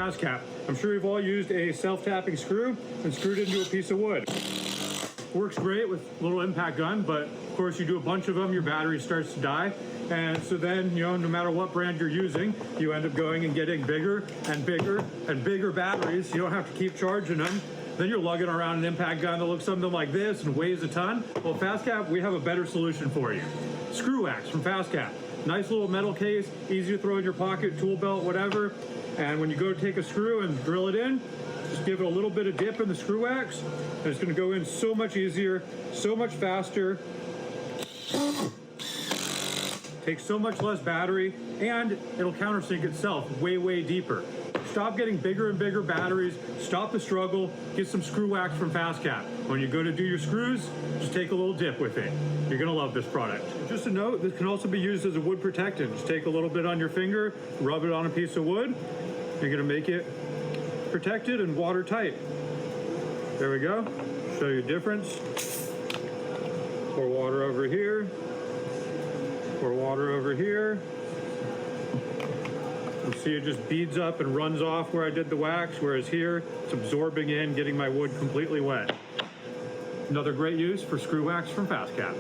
FastCap. I'm sure you've all used a self-tapping screw and screwed into a piece of wood. Works great with a little impact gun, but of course you do a bunch of them, your battery starts to die. And so then, no matter what brand you're using, you end up going and getting bigger and bigger and bigger batteries. You don't have to keep charging them. Then you're lugging around an impact gun that looks something like this and weighs a ton. Well, FastCap, we have a better solution for you. Screw wax from FastCap. Nice little metal case, easy to throw in your pocket, tool belt, whatever. And when you go to take a screw and drill it in, just give it a little bit of dip in the screw wax, and it's going to go in so much easier, so much faster. Takes so much less battery, and it'll countersink itself way, way deeper. Stop getting bigger and bigger batteries. Stop the struggle. Get some screw wax from FastCap. When you go to do your screws, just take a little dip with it. You're gonna love this product. Just a note, this can also be used as a wood protectant. Just take a little bit on your finger, rub it on a piece of wood. You're gonna make it protected and watertight. There we go. Show you a difference. Pour water over here. Pour water over here. You see it just beads up and runs off where I did the wax, whereas here it's absorbing in, getting my wood completely wet. Another great use for screw wax from FastCap.